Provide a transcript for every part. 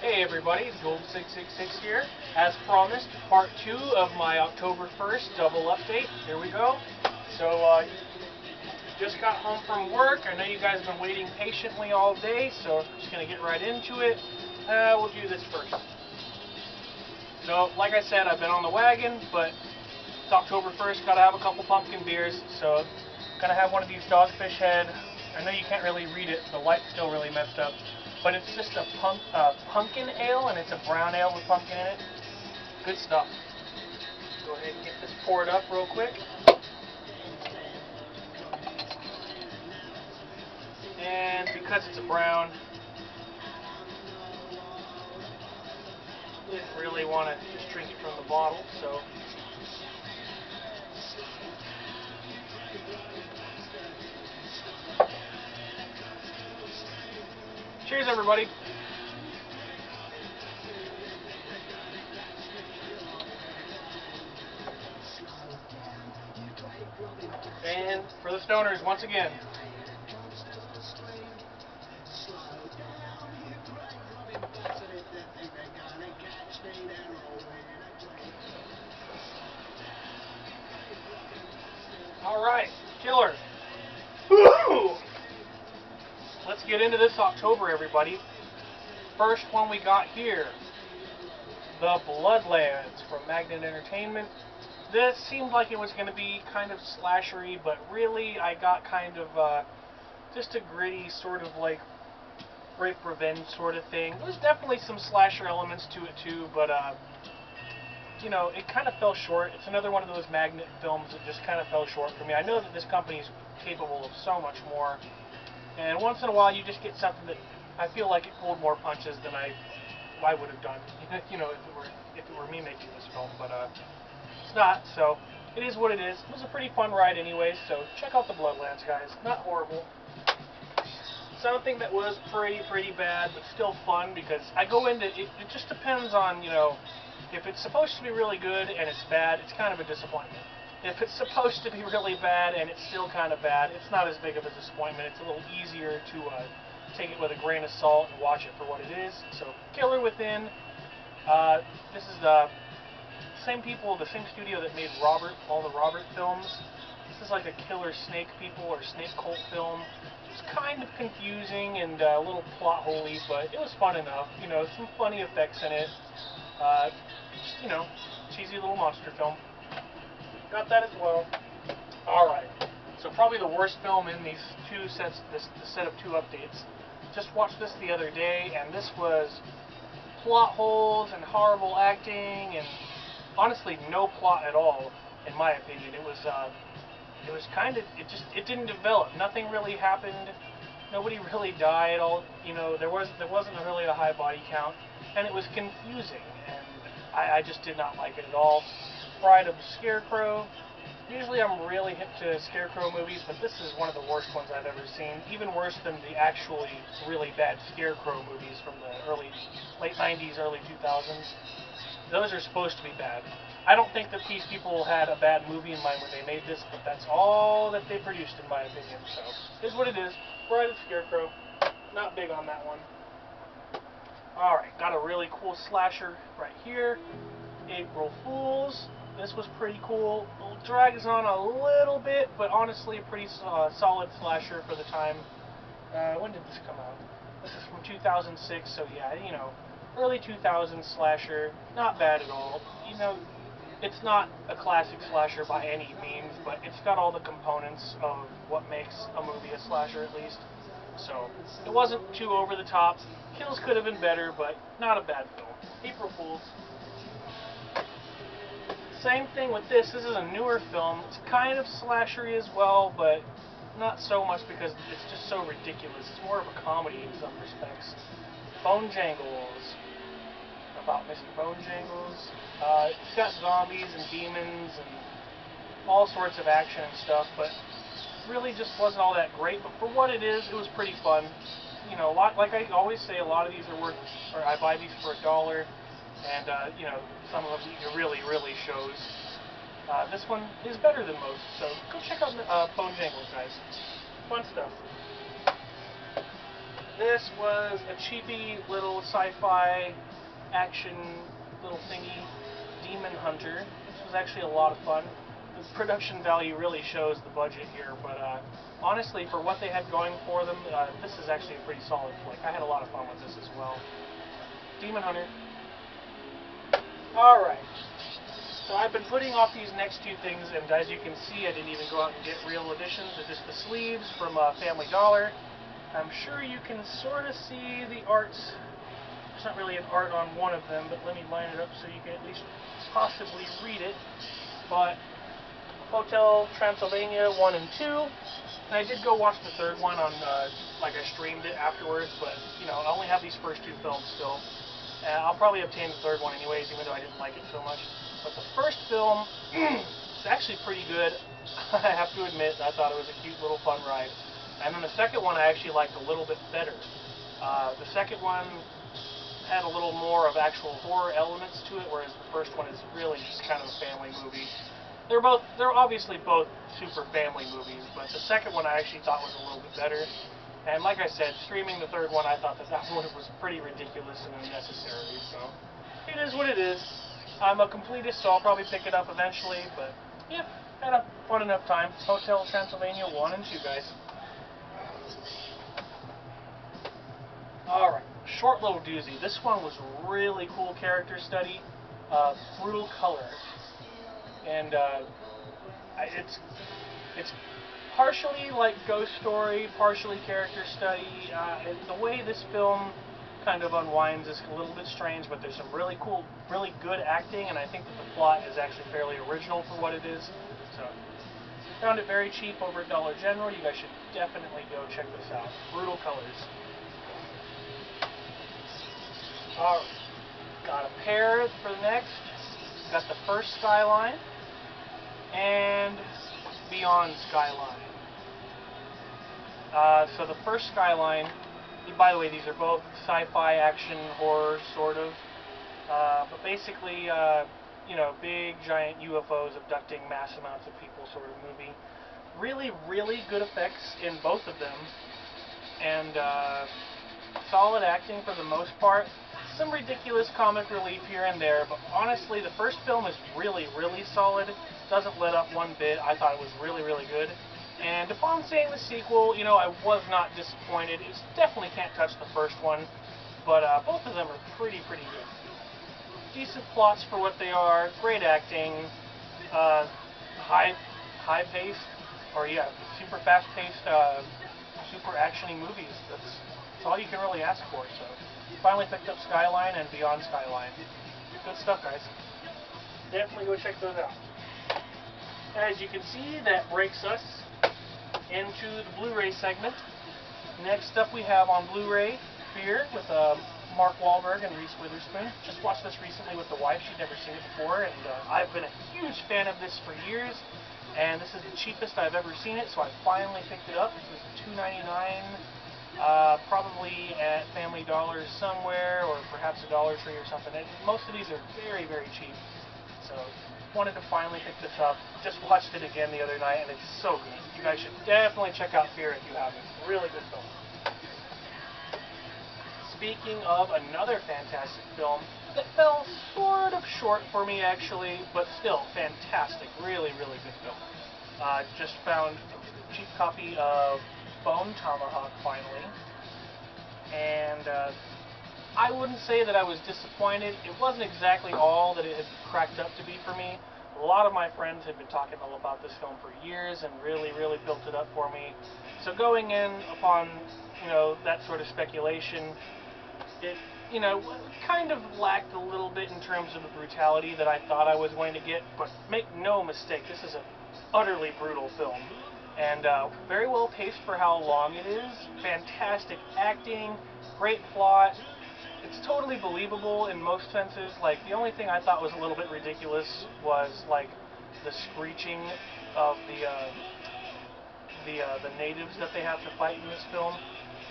Hey everybody, it's Gold666 here. As promised, part 2 of my October 1st double update. Here we go. So, just got home from work. I know you guys have been waiting patiently all day, so I'm just going to get right into it. We'll do this first. So, like I said, I've been on the wagon, but it's October 1st, got to have a couple pumpkin beers, so going to have one of these Dogfish Head. I know you can't really read it, the light's still really messed up. But it's just a pumpkin ale, and it's a brown ale with pumpkin in it. Good stuff. Go ahead and get this poured up real quick. And because it's a brown, didn't really want to just drink it from the bottle, so. Cheers, everybody. And for the stoners, once again. All right, killer. Woo! Let's get into this October, everybody. First one we got here, The Bloodlands from Magnet Entertainment. This seemed like it was going to be kind of slashery, but really I got kind of just a gritty sort of like rape revenge sort of thing. There's definitely some slasher elements to it too, but you know, it kind of fell short. It's another one of those Magnet films that just kind of fell short for me. I know that this company is capable of so much more, and once in a while you just get something that I feel like it pulled more punches than I would have done, you know, if it were me making this film, but it's not, so it is what it is. It was a pretty fun ride anyway, so check out The Bloodlands, guys. Not horrible. Something that was pretty bad, but still fun, because I go into it. It just depends on, you know, if it's supposed to be really good and it's bad, it's kind of a disappointment. If it's supposed to be really bad and it's still kind of bad, it's not as big of a disappointment. It's a little easier to take it with a grain of salt and watch it for what it is. So, Killer Within. This is the same people, the same studio that made all the Robert films. This is like a killer snake people or snake cult film. It's kind of confusing and a little plot holey, but it was fun enough. You know, some funny effects in it. Just, you know, cheesy little monster film. Got that as well. Alright, so probably the worst film in these two sets, this set of two updates. Just watched this the other day, and this was plot holes and horrible acting, and honestly no plot at all, in my opinion. It was kind of, it didn't develop. Nothing really happened. Nobody really died. You know, there wasn't really a high body count, and it was confusing, and I just did not like it at all. Bride of the Scarecrow. Usually I'm really hip to Scarecrow movies, but this is one of the worst ones I've ever seen. Even worse than the actually really bad Scarecrow movies from the late 90s, early 2000s. Those are supposed to be bad. I don't think that these people had a bad movie in mind when they made this, but that's all that they produced, in my opinion. So, it is what it is. Bride of Scarecrow. Not big on that one. Alright, got a really cool slasher right here. April Fools. This was pretty cool. It drags on a little bit, but honestly a pretty solid slasher for the time. When did this come out? This is from 2006, so yeah, you know, early 2000s slasher. Not bad at all. You know, it's not a classic slasher by any means, but it's got all the components of what makes a movie a slasher, at least. So, it wasn't too over the top. Kills could have been better, but not a bad film. April Fools. Same thing with this. This is a newer film. It's kind of slashery as well, but not so much because it's just so ridiculous. It's more of a comedy in some respects. Bonejangles. About Mr. Bonejangles. It's got zombies and demons and all sorts of action and stuff, but really just wasn't all that great. But for what it is, it was pretty fun. You know, like I always say, a lot of these are worth, or I buy these for $1. And, you know, some of them it really shows. This one is better than most, so go check out Bonejangles, guys. Fun stuff. This was a cheapy little sci-fi action little thingy, Demon Hunter. This was actually a lot of fun. The production value really shows the budget here, but honestly, for what they had going for them, this is actually a pretty solid flick. I had a lot of fun with this as well. Demon Hunter. Alright, so I've been putting off these next two things, and as you can see, I didn't even go out and get real editions. They're just the sleeves from Family Dollar. I'm sure you can sort of see the arts. There's not really an art on one of them, but let me line it up so you can at least possibly read it. But Hotel Transylvania 1 and 2, and I did go watch the third one on, like I streamed it afterwards, but, you know, I only have these first two films still. I'll probably obtain the third one anyways, even though I didn't like it so much. But the first film is actually pretty good. I have to admit, I thought it was a cute little fun ride. And then the second one I actually liked a little bit better. The second one had a little more of actual horror elements to it, whereas the first one is really just kind of a family movie. They're obviously both super family movies, but the second one I actually thought was a little bit better. And like I said, streaming the third one, I thought that one was pretty ridiculous and unnecessary, so it is what it is. I'm a completist, so I'll probably pick it up eventually, but yeah, had a fun enough time. Hotel Transylvania 1 and 2, guys. Alright, short little doozy. This one was really cool character study, brutal color, and it's partially like ghost story, partially character study. And the way this film kind of unwinds is a little bit strange, but there's some really cool, really good acting, and I think that the plot is actually fairly original for what it is. So, found it very cheap over at Dollar General. You guys should definitely go check this out. Brutal colors. Alright, got a pair for the next. Got the first Skyline and Beyond Skyline. So the first Skyline, by the way, these are both sci-fi, action, horror, sort of. But basically, you know, big, giant UFOs abducting mass amounts of people sort of movie. Really, really good effects in both of them. And solid acting for the most part. Some ridiculous comic relief here and there, but honestly, the first film is really, really solid. Doesn't let up one bit. I thought it was really, really good. And upon seeing the sequel, you know, I was not disappointed. It definitely can't touch the first one, but both of them are pretty good. Decent plots for what they are. Great acting. High-paced, or yeah, super fast-paced, super actiony movies. That's all you can really ask for. So, finally picked up Skyline and Beyond Skyline. Good stuff, guys. Definitely go check those out. As you can see, that breaks us into the Blu-ray segment. Next up we have on Blu-ray here with Mark Wahlberg and Reese Witherspoon. Just watched this recently with the wife. She'd never seen it before, and I've been a huge fan of this for years, and this is the cheapest I've ever seen it, so I finally picked it up. This was $2.99, probably at Family Dollar somewhere, or perhaps a Dollar Tree or something. Most of these are very, very cheap, so wanted to finally pick this up. Just watched it again the other night, and it's so good. You guys should definitely check out Fear if you haven't. Really good film. Speaking of another fantastic film that fell sort of short for me, actually, but still fantastic. Really, really good film. Just found a cheap copy of Tomahawk finally, and I wouldn't say that I was disappointed. It wasn't exactly all that it had cracked up to be for me. A lot of my friends had been talking all about this film for years and really, really built it up for me. So going in upon, you know, that sort of speculation, it, you know, kind of lacked a little bit in terms of the brutality that I thought I was going to get. But make no mistake, this is an utterly brutal film. And very well paced for how long it is. Fantastic acting, great plot. It's totally believable in most senses. Like, the only thing I thought was a little bit ridiculous was like the screeching of the natives that they have to fight in this film.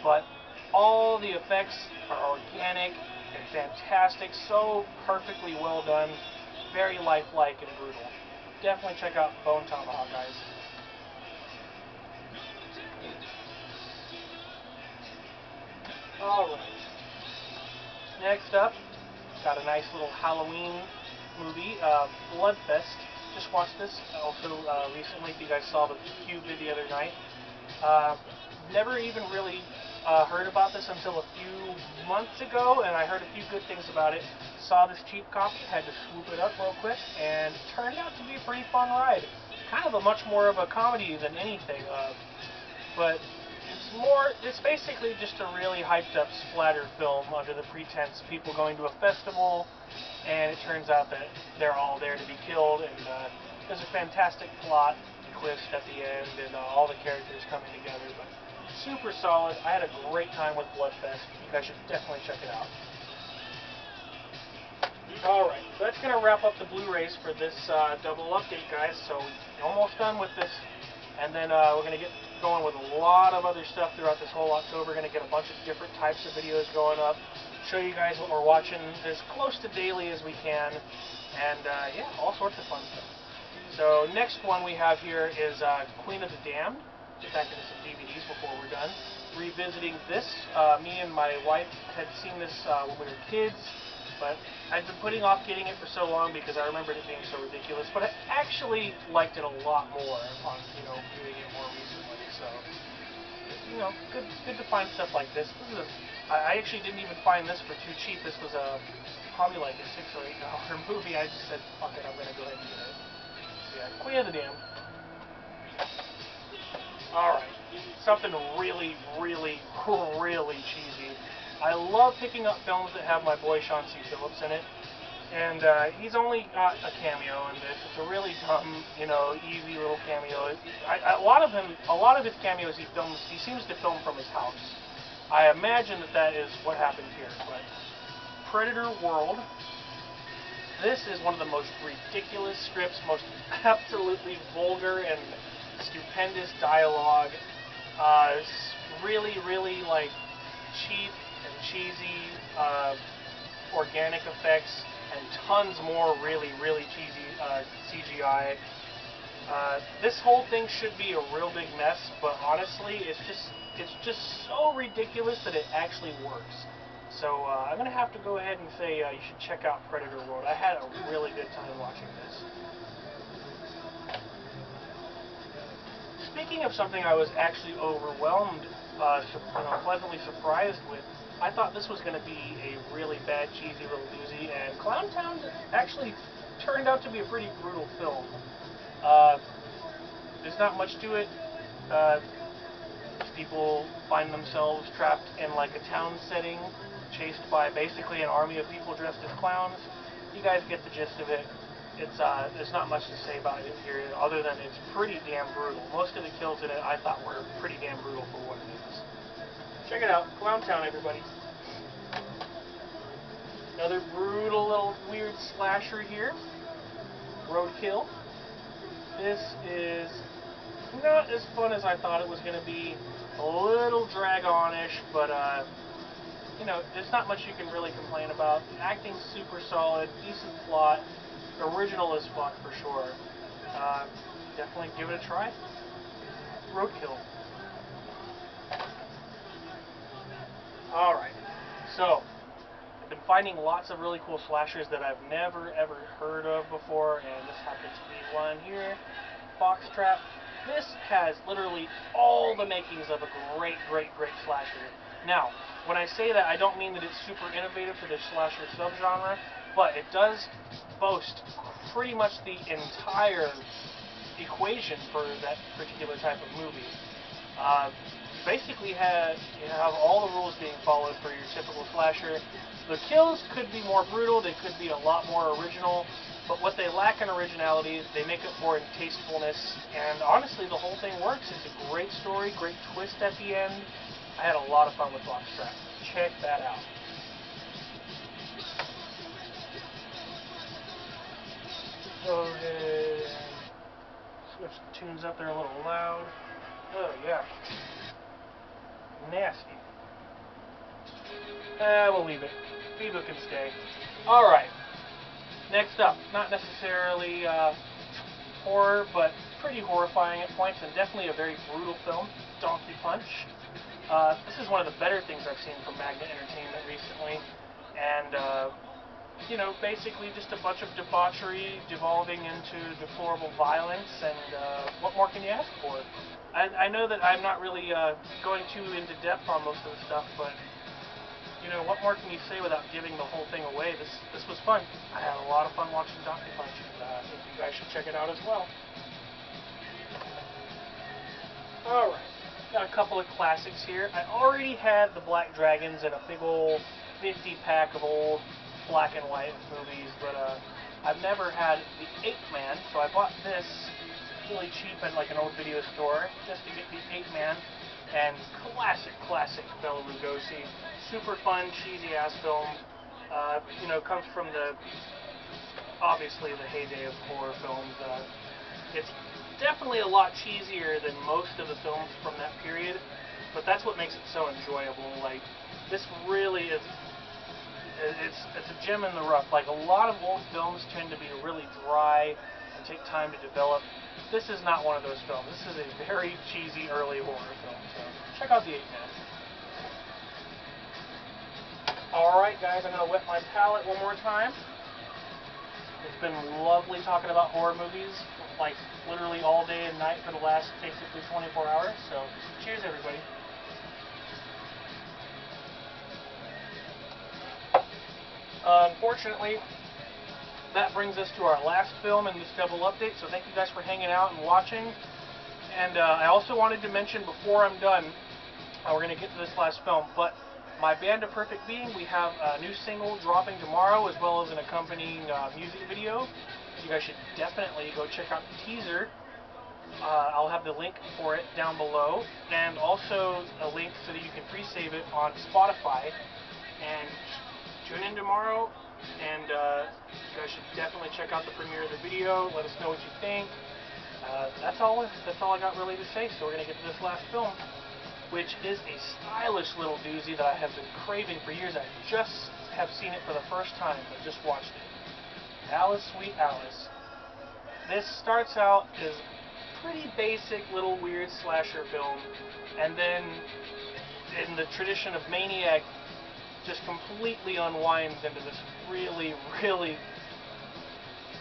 But all the effects are organic and fantastic, so perfectly well done, very lifelike and brutal. Definitely check out Tomahawk, guys. Alright. Next up, got a nice little Halloween movie, Bloodfest. Just watched this also recently. If you guys saw the Cube vid the other night. Never even really heard about this until a few months ago, and I heard a few good things about it. Saw this cheap copy, had to swoop it up real quick, and it turned out to be a pretty fun ride. Kind of a much more of a comedy than anything, but it's basically just a really hyped up splatter film under the pretense of people going to a festival, and it turns out that they're all there to be killed, and there's a fantastic plot twist at the end, and all the characters coming together, but super solid. I had a great time with Bloodfest. You guys should definitely check it out. Alright, so that's going to wrap up the Blu-rays for this double update, guys, so we're almost done with this, and then we're going to get going with a lot of other stuff throughout this whole October. We're going to get a bunch of different types of videos going up, show you guys what we're watching as close to daily as we can, and yeah, all sorts of fun stuff. So next one we have here is Queen of the Damned. Get back into some DVDs before we're done. Revisiting this, me and my wife had seen this when we were kids, but I'd been putting off getting it for so long because I remembered it being so ridiculous, but I actually liked it a lot more on, viewing it more recently. So, good to find stuff like this. I actually didn't even find this for too cheap. This was probably like a $6 or $8 movie. I just said, fuck it, I'm going to go ahead and get it. So yeah, Queen of the Damned. Alright, something really, really, really cheesy. I love picking up films that have my boy Sean C. Phillips in it, and he's only got a cameo in this. It's a really dumb, easy little cameo. A lot of his cameos he seems to film from his house. I imagine that is what happened here, but Predator World. This is one of the most ridiculous scripts, most absolutely vulgar and stupendous dialogue. Really, really cheap and cheesy organic effects, and tons more really, really cheesy CGI. This whole thing should be a real big mess, but honestly, it's just so ridiculous that it actually works. So I'm going to have to go ahead and say you should check out Predator World. I had a really good time watching this. Speaking of something I was actually overwhelmed, pleasantly surprised with, I thought this was going to be a really bad, cheesy little doozy, and Clowntown actually turned out to be a pretty brutal film. There's not much to it. People find themselves trapped in like a town setting, chased by basically an army of people dressed as clowns. You guys get the gist of it. There's not much to say about it here, other than it's pretty damn brutal. Most of the kills in it I thought were pretty damn brutal for what it is. Check it out, Clowntown, everybody. Another brutal little weird slasher here, Roadkill. This is not as fun as I thought it was going to be. A little drag-on-ish, but there's not much you can really complain about. Acting's super solid, decent plot. Original as fuck for sure. Definitely give it a try. Roadkill. Alright, so I've been finding lots of really cool slashers that I've never ever heard of before, and this happens to be one here. Foxtrap. This has literally all the makings of a great, great, great slasher. Now, when I say that, I don't mean that it's super innovative for the slasher subgenre, but it does boast pretty much the entire equation for that particular type of movie. Basically, you have all the rules being followed for your typical slasher. The kills could be more brutal, they could be a lot more original, but what they lack in originality, they make up for in tastefulness, and honestly, the whole thing works. It's a great story, great twist at the end. I had a lot of fun with Foxtrap. Check that out. Go ahead and switch the tunes up there a little loud. Oh, yeah. Nasty. We'll leave it. Fever can stay. Alright. Next up, not necessarily horror, but pretty horrifying at points, and definitely a very brutal film, Donkey Punch. This is one of the better things I've seen from Magnet Entertainment recently, and you know, basically just a bunch of debauchery devolving into deplorable violence, and what more can you ask for? I know that I'm not really going too into depth on most of the stuff, but you know, what more can you say without giving the whole thing away? This was fun. I had a lot of fun watching Donkey Punch, and I think you guys should check it out as well. Alright, got a couple of classics here. I already had the Black Dragons and a big old 50-pack of old black and white movies, but I've never had the Eggman, so I bought this really cheap at like an old video store just to get the Eggman. And classic Bela Lugosi. Super fun, cheesy ass film. You know, comes from obviously the heyday of horror films. It's definitely a lot cheesier than most of the films from that period, but that's what makes it so enjoyable. Like, this really is, it's a gem in the rough. Like, a lot of old films tend to be really dry and take time to develop. This is not one of those films. This is a very cheesy early horror film, so check out the Eggman. Alright guys, I'm going to wet my palate one more time. It's been lovely talking about horror movies, like literally all day and night for the last basically 24 hours, so cheers everybody. Unfortunately, that brings us to our last film in this double update, so thank you guys for hanging out and watching. And I also wanted to mention before I'm done, we're going to get to this last film, but my Band of Perfect Being, we have a new single dropping tomorrow as well as an accompanying music video. You guys should definitely go check out the teaser. I'll have the link for it down below, and also a link so that you can pre-save it on Spotify. And tune in tomorrow, and you guys should definitely check out the premiere of the video. Let us know what you think. That's all I got really to say. So we're gonna get to this last film, which is a stylish little doozy that I have been craving for years. I just have seen it for the first time, but just watched it. Alice, Sweet Alice. This starts out as pretty basic little weird slasher film, and then in the tradition of Maniac, just completely unwinds into this really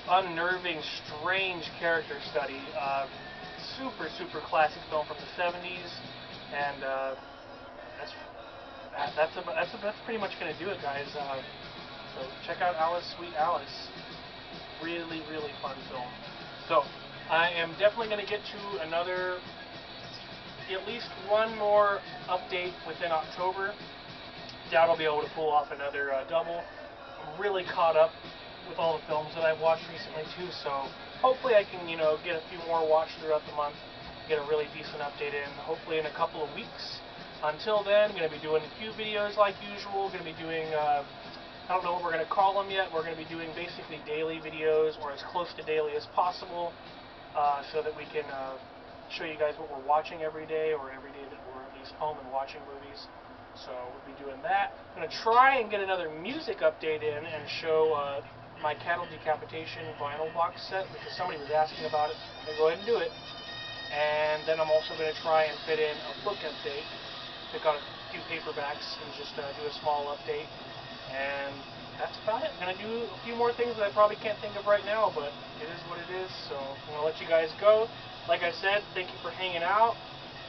unnerving, strange character study. Super classic film from the 70s, and that's pretty much gonna do it, guys. So check out Alice, Sweet Alice. Really fun film. So I am definitely gonna get to at least one more update within October. Doubt I'll be able to pull off another double. I'm really caught up with all the films that I've watched recently too, so hopefully I can, you know, get a few more watched throughout the month, get a really decent update in, hopefully in a couple of weeks. Until then, I'm going to be doing a few videos like usual. Going to be doing, I don't know what we're going to call them yet. We're going to be doing basically daily videos, or as close to daily as possible, so that we can show you guys what we're watching every day, or every day that we're at least home and watching movies. So we'll be doing that. I'm going to try and get another music update in and show my Cattle Decapitation vinyl box set, because somebody was asking about it. I'm going to go ahead and do it. And then I'm also going to try and fit in a book update. Pick out a few paperbacks and just do a small update. And that's about it. I'm going to do a few more things that I probably can't think of right now, but it is what it is. So I'm going to let you guys go. Like I said, thank you for hanging out,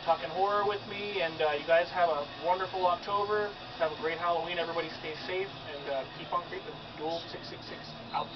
talking horror with me, and you guys have a wonderful October. Have a great Halloween. Everybody stay safe, and keep on creeping. Duel 666 out.